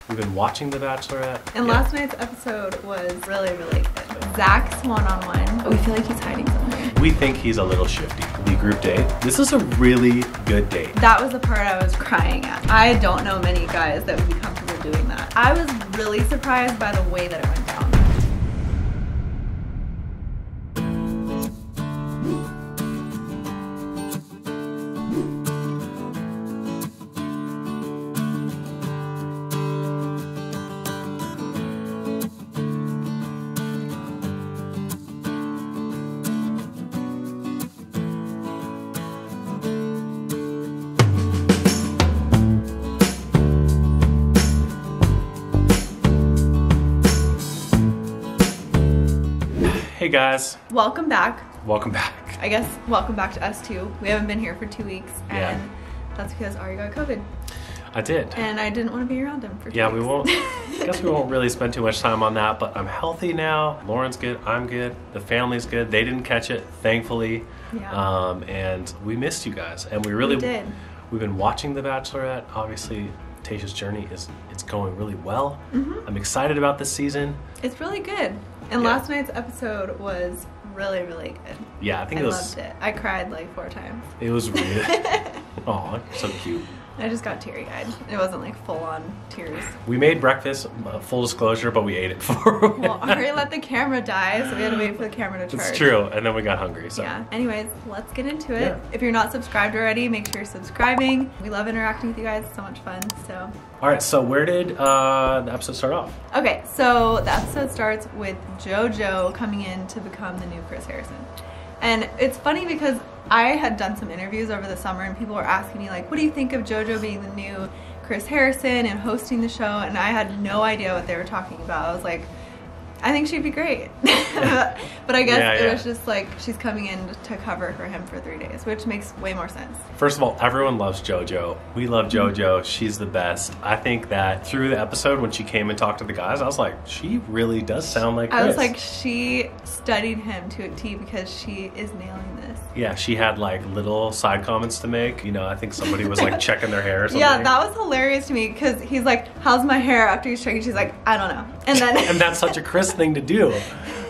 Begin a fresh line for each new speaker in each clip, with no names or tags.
We've been watching The Bachelorette.
And last night's episode was really, really good. Zach's one-on-one. We feel like he's hiding something.
We think he's a little shifty. The group date. This is a really good date.
That was the part I was crying at. I don't know many guys that would be comfortable doing that. I was really surprised by the way that it went down.
Hey guys.
Welcome back.
Welcome back.
I guess welcome back to us too. We haven't been here for 2 weeks and that's because Arie got COVID.
I did.
And I didn't want to be around him for 2 weeks.
Yeah, we won't. Guess we won't really spend too much time on that, but I'm healthy now. Lauren's good. I'm good. The family's good. They didn't catch it, thankfully.
Yeah.
And we missed you guys. And we really
did.
We've been watching The Bachelorette. Obviously, Tasha's journey it's going really well.
Mm-hmm.
I'm excited about this season.
It's really good. And last night's episode was really, really good.
Yeah, I think
I
it was.
loved it. I cried like 4 times.
It was really. Aw, so cute.
I just got teary-eyed. It wasn't like full-on tears.
We made breakfast, full disclosure, but we ate it before.
Well, Arie let the camera die, so we had to wait for the camera to charge.
It's true, and then we got hungry. So.
Yeah. Anyways, let's get into it.
Yeah.
If you're not subscribed already, make sure you're subscribing. We love interacting with you guys. It's so much fun. So.
All right. So where did the episode start off?
Okay, so the episode starts with JoJo coming in to become the new Chris Harrison. And it's funny because I had done some interviews over the summer and people were asking me like, what do you think of JoJo being the new Chris Harrison and hosting the show? And I had no idea what they were talking about. I was like, I think she'd be great. But I guess it was just like she's coming in to cover for him for 3 days, which makes way more sense.
First of all, everyone loves JoJo. We love JoJo. She's the best. I think that through the episode when she came and talked to the guys, I was like, she really does sound like Chris.
I was like, she studied him to a T because she is nailing this.
Yeah, she had like little side comments to make. You know, I think somebody was like checking their hair or something.
Yeah, that was hilarious to me because he's like, how's my hair after he's checking? She's like, I don't know. And then
and that's such a Chris thing to do.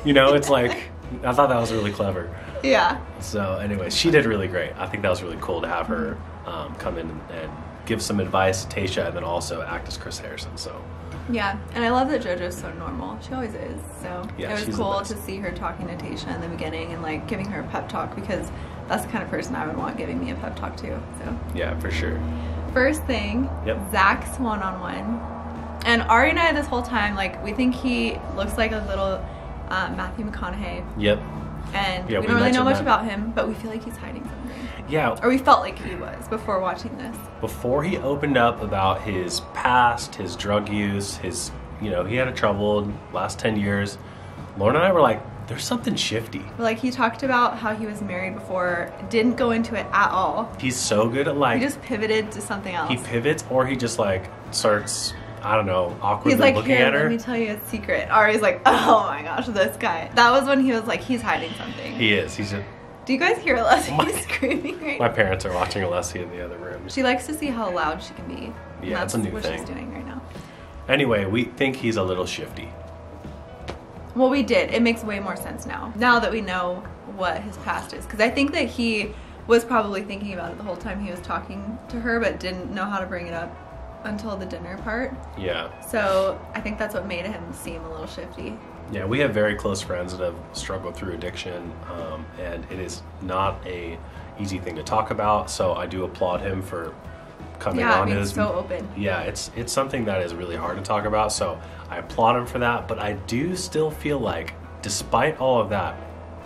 You know, it's like, I thought that was really clever.
Yeah.
So anyway, she did really great. I think that was really cool to have her come in and give some advice to Tasha and then also act as Chris Harrison. So
yeah, and I love that JoJo's so normal. She always is. So
yeah,
it was cool to see her talking to Tasha in the beginning and like giving her a pep talk because that's the kind of person I would want giving me a pep talk too. So
yeah, for sure.
First thing, Zach's one-on-one. And Arie and I this whole time, like, we think he looks like a little Matthew McConaughey.
Yep.
And we don't really know much about him, but we feel like he's hiding something.
Yeah.
Or we felt like he was before watching this.
Before he opened up about his past, his drug use, his, you know, he had a troubled last 10 years, Lauren and I were like, there's something shifty.
Like, he talked about how he was married before, didn't go into it at all.
He's so good at like...
He just pivoted to something else.
He pivots or he just like starts... I don't know, awkwardly
he's like,
looking
here,
at her.
Let me tell you a secret. Arie's like, oh my gosh, this guy. That was when he was like, he's hiding something.
He is. He's a...
Do you guys hear Alessi screaming right now?
My parents are watching Alessi in the other room.
She likes to see how loud she can be.
Yeah, that's a new thing.
That's what she's doing right now.
Anyway, we think he's a little shifty.
Well, we did. It makes way more sense now. Now that we know what his past is. Because I think that he was probably thinking about it the whole time he was talking to her, but didn't know how to bring it up until the dinner part.
Yeah.
So I think that's what made him seem a little shifty.
Yeah, we have very close friends that have struggled through addiction, and it is not a easy thing to talk about. So I do applaud him for coming on.
Yeah, so open.
Yeah, it's something that is really hard to talk about. So I applaud him for that. But I do still feel like, despite all of that,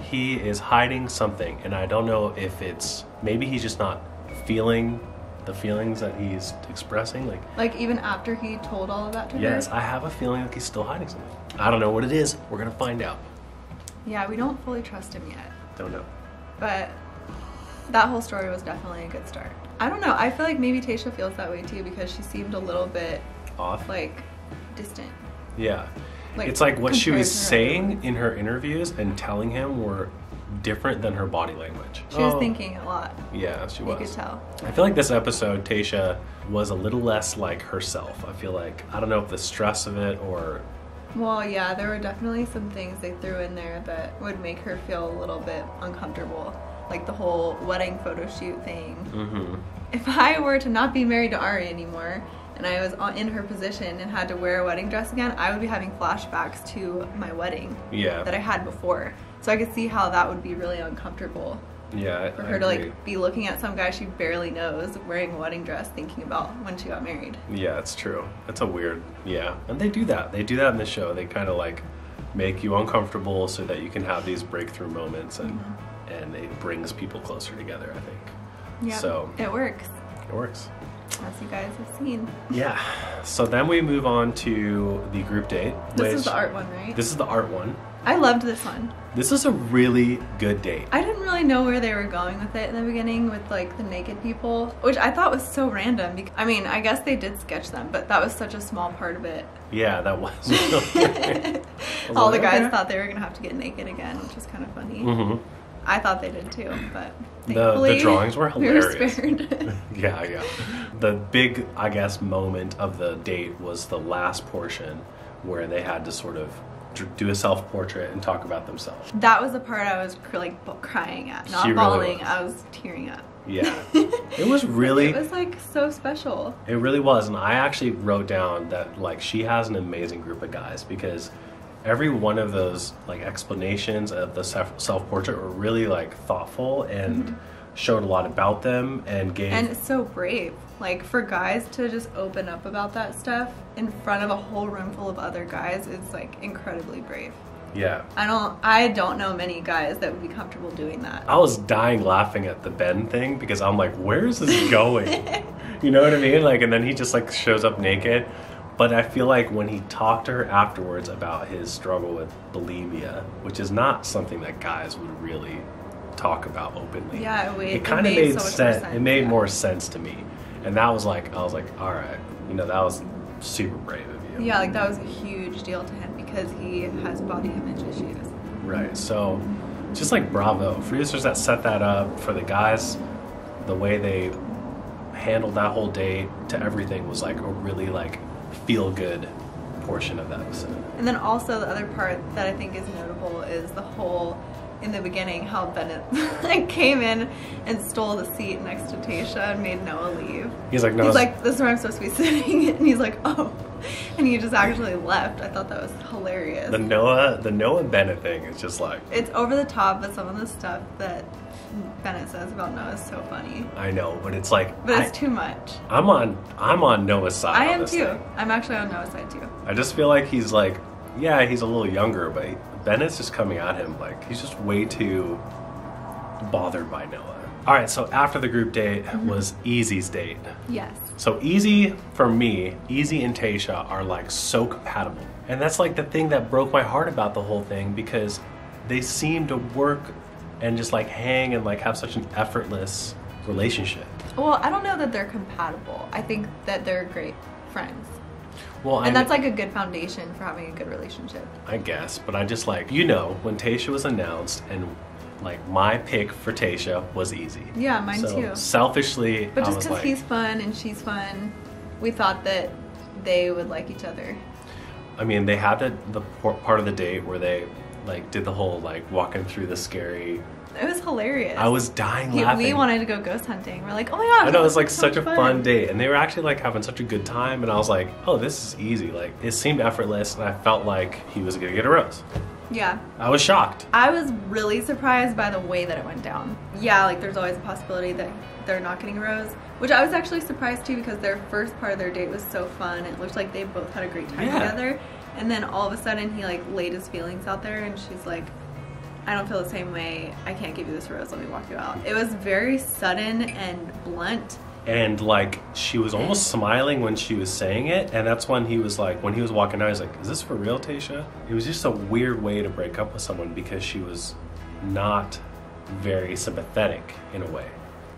he is hiding something, and I don't know if it's maybe he's just not feeling the feelings that he's expressing,
like even after he told all of that to her.
Yes, I have a feeling like he's still hiding something. I don't know what it is. We're gonna find out.
Yeah, we don't fully trust him yet.
Don't know.
But that whole story was definitely a good start. I don't know. I feel like maybe Tasha feels that way too because she seemed a little bit
off,
like distant.
Yeah, like, it's like what she was saying in her interviews and telling him were different than her body language.
She was thinking a lot.
Yeah, she was.
You could tell.
I feel like this episode, Tasha was a little less like herself. I feel like, I don't know if the stress of it or...
Well, yeah, there were definitely some things they threw in there that would make her feel a little bit uncomfortable. Like the whole wedding photo shoot thing.
Mm-hmm.
If I were to not be married to Arie anymore, and I was in her position and had to wear a wedding dress again, I would be having flashbacks to my wedding that I had before. So I could see how that would be really uncomfortable.
Yeah,
for her to like be looking at some guy she barely knows wearing a wedding dress, thinking about when she got married.
Yeah, it's true. It's a weird, and they do that. They do that in the show. They kind of like make you uncomfortable so that you can have these breakthrough moments, and it brings people closer together, I think.
Yeah, so it works.
It works.
As you guys have seen.
Yeah. So then we move on to the group date.
This is the art one, right?
This is the art one.
I loved this one.
This is a really good date.
I didn't really know where they were going with it in the beginning with like the naked people, which I thought was so random. Because, I mean, I guess they did sketch them, but that was such a small part of it.
Yeah, that was. Really
All the guys thought they were going to have to get naked again, which is kind of funny.
Mm-hmm.
I thought they did too, but
the drawings were hilarious.
We were spared.
Yeah. The big, I guess, moment of the date was the last portion where they had to sort of do a self-portrait and talk about themselves.
That was the part I was like crying at, not bawling. I was tearing up.
Yeah. It was really...
It was like so special.
It really was, and I actually wrote down that like she has an amazing group of guys, because every one of those like explanations of the self-portrait were really like thoughtful and showed a lot about them and gave...
And it's so brave. Like for guys to just open up about that stuff in front of a whole room full of other guys is like incredibly brave.
Yeah.
I don't know many guys that would be comfortable doing that.
I was dying laughing at the Ben thing because I'm like, where is this going? You know what I mean? Like, and then he just like shows up naked. But I feel like when he talked to her afterwards about his struggle with bulimia, which is not something that guys would really talk about openly.
Yeah,
it kind of made sense. It made more sense to me. And that was like, I was like, all right, that was super brave of you.
Yeah, like that was a huge deal to him because he has body image issues.
Right. So just like bravo. Producers that set that up, for the guys, the way they handled that whole date to everything was like a really like feel good portion of that episode. And
then also the other part that I think is notable is the whole, in the beginning, how Bennett like came in and stole the seat next to Tasha and made Noah leave.
He's like, no.
He's like, this is where I'm supposed to be sitting, and he's like, oh, and he just actually left. I thought that was hilarious.
The Noah Bennett thing is just like,
it's over the top, but some of the stuff that Bennett says about Noah is so funny.
I know, but it's like,
but it's too much.
I'm on Noah's side.
I am too. I'm actually on Noah's side too.
I just feel like he's like, yeah, he's a little younger, but Bennett's just coming at him like he's just way too bothered by Noah. All right, so after the group date was Easy's date.
Yes.
So Easy, for me, Easy and Tasha are like so compatible. And that's like the thing that broke my heart about the whole thing, because they seem to work and just like hang and like have such an effortless relationship.
Well, I don't know that they're compatible. I think that they're great friends.
Well,
and that's like a good foundation for having a good relationship.
I guess, but I just like, when Tasha was announced, and like my pick for Tasha was Easy.
Yeah, mine too.
Selfishly,
but just because he's fun and she's fun, we thought that they would like each other.
I mean, they had the part of the date where they like did the whole like walking through the scary.
It was hilarious.
I was dying laughing.
We wanted to go ghost hunting. We're like, oh my god.
I know, it was like such a fun date, and they were actually like having such a good time, and I was like, oh, this is easy. Like, it seemed effortless, and I felt like he was gonna get a rose.
Yeah.
I was shocked.
I was really surprised by the way that it went down. Yeah, like there's always a possibility that they're not getting a rose, which I was actually surprised too, because their first part of their date was so fun. It looked like they both had a great time together, and then all of a sudden he like laid his feelings out there, and she's like, I don't feel the same way. I can't give you this rose. Let me walk you out. It was very sudden and blunt.
And like, she was almost smiling when she was saying it. And that's when he was like, when he was walking out, he's like, is this for real, Tasha? It was just a weird way to break up with someone, because she was not very sympathetic in a way.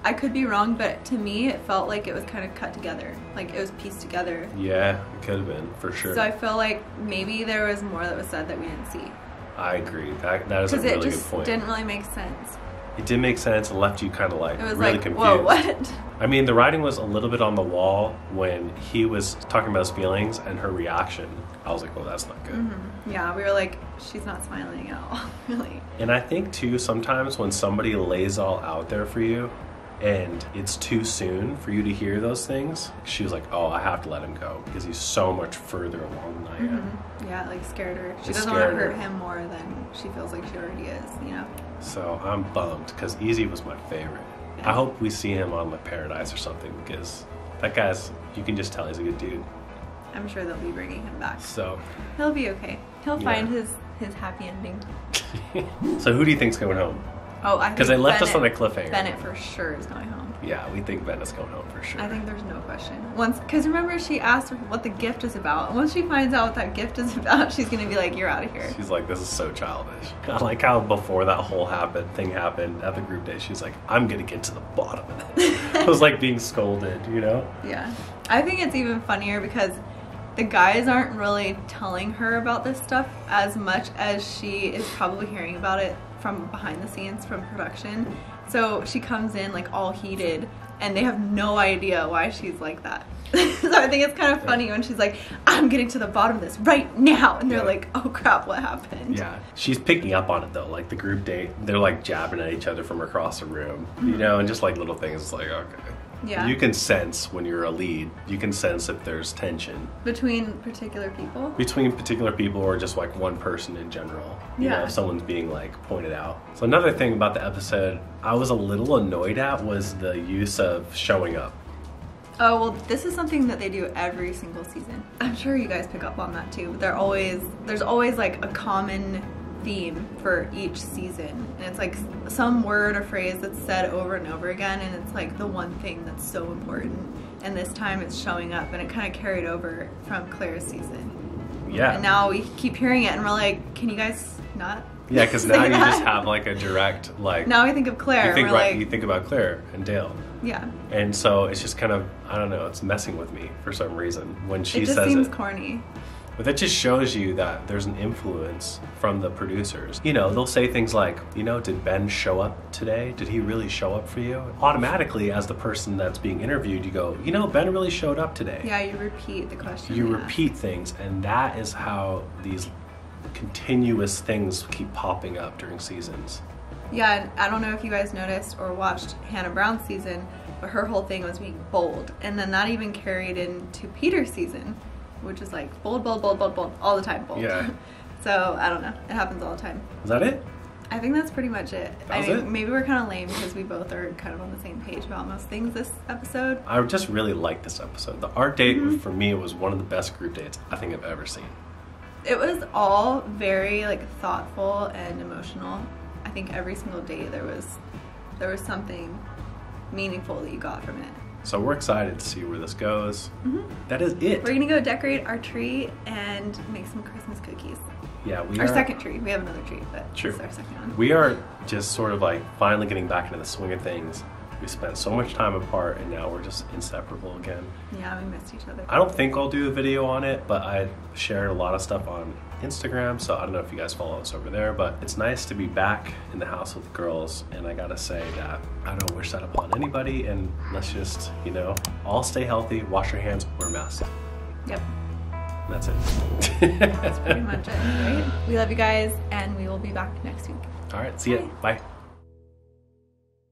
I could be wrong, but to me, it felt like it was kind of cut together. Like it was pieced together.
Yeah, it could have been, for sure.
So I feel like maybe there was more that was said that we didn't see.
I agree. That is a really good point.
Because it just didn't really make sense.
It did make sense and left you kind of like
It was
really
like,
confused.
whoa, what?
I mean, the writing was a little bit on the wall when he was talking about his feelings and her reaction. I was like, well, that's not good.
Mm-hmm. Yeah, we were like, she's not smiling at all, really.
And I think too, sometimes when somebody lays all out there for you and it's too soon for you to hear those things, she was like, oh, I have to let him go because he's so much further along than I am.
Mm-hmm. Yeah, it like scared her. She
It
doesn't want to
scared
hurt
her.
him more than she feels like she already is, you know?
So I'm bummed because Easy was my favorite.
Yeah.
I hope we see him on like Paradise or something because that guy's, you can just tell he's a good dude.
I'm sure they'll be bringing him back.
So
He'll be okay. He'll
Yeah.
find his happy ending.
So who do you think's going home?
Oh, I think
Because they left us on a
Bennett-
cliffhanger.
Bennett for sure is going home.
Yeah, we think Bennett's going home for sure.
I think there's no question. Because remember, she asked her what the gift is about. And once she finds out what that gift is about, she's going to be like, you're out of here.
She's like, this is so childish. I like how before that whole thing happened at the group day, she's like, I'm going to get to the bottom of it. It was like being scolded, you know?
Yeah. I think it's even funnier because the guys aren't really telling her about this stuff as much as she is probably hearing about it from behind the scenes, from production. So she comes in like all heated and they have no idea why she's like that. So I think it's kind of funny when she's like, I'm getting to the bottom of this right now. And they're like, oh crap, what happened?
Yeah. She's picking up on it though. Like the group date, they're like jabbing at each other from across the room, you know, and just like little things. It's like, okay.
Yeah.
You can sense when you're a lead, you can sense if there's tension
Between particular people?
between particular people or just like one person in general. You know,
Yeah.
if someone's being like pointed out. So another thing about the episode I was a little annoyed at was the use of showing up.
Oh, well, this is something that they do every single season. I'm sure you guys pick up on that too. But there's always like a common theme for each season. And it's like some word or phrase that's said over and over again. And it's like the one thing that's so important. And this time it's showing up. And it kind of carried over from Claire's season.
Yeah.
And now we keep hearing it and we're like, can you guys not?
Yeah, because
say
now you
that?
just have like a direct like.
Now we think of Claire.
you think
and we're
about
like,
you think about Claire and Dale.
yeah.
And so it's just kind of, I don't know, it's messing with me for some reason when she
It just
says
seems
it.
corny.
But that just shows you that there's an influence from the producers. You know, they'll say things like, you know, did Ben show up today? Did he really show up for you? Automatically, as the person that's being interviewed, you go, you know, Ben really showed up today.
Yeah, you repeat the question.
You
they ask.
repeat things, and that is how these continuous things keep popping up during seasons.
Yeah, and I don't know if you guys noticed or watched Hannah Brown's season, but her whole thing was being bold. And then that even carried into Peter's season, which is like bold, bold, bold, bold, bold, all the time bold.
Yeah.
So, I don't know. It happens all the time.
Is that it?
I think that's pretty much it.
That was
I mean,
it?
maybe we're kind of lame because we both are kind of on the same page about most things this episode.
I just really liked this episode. The art date,
Mm-hmm.
for me, was one of the best group dates I think I've ever seen.
It was all very like thoughtful and emotional. I think every single day there was something meaningful that you got from it.
So we're excited to see where this goes. That is it.
We're gonna go decorate our tree and make some Christmas cookies.
Yeah, we
Our
are.
second tree. We have another tree, but
True.
it's our second one.
We are just sort of like finally getting back into the swing of things. We spent so much time apart, and now we're just inseparable again.
Yeah, we missed each other.
I don't think I'll do a video on it, but I shared a lot of stuff on Instagram, so I don't know if you guys follow us over there, but it's nice to be back in the house with the girls, and I gotta say that I don't wish that upon anybody, and let's just, you know, all stay healthy, wash your hands, wear masks.
Yep,
And that's it.
that's pretty much it, right? We love you guys, and we will be back next week.
All right, see ya. Bye.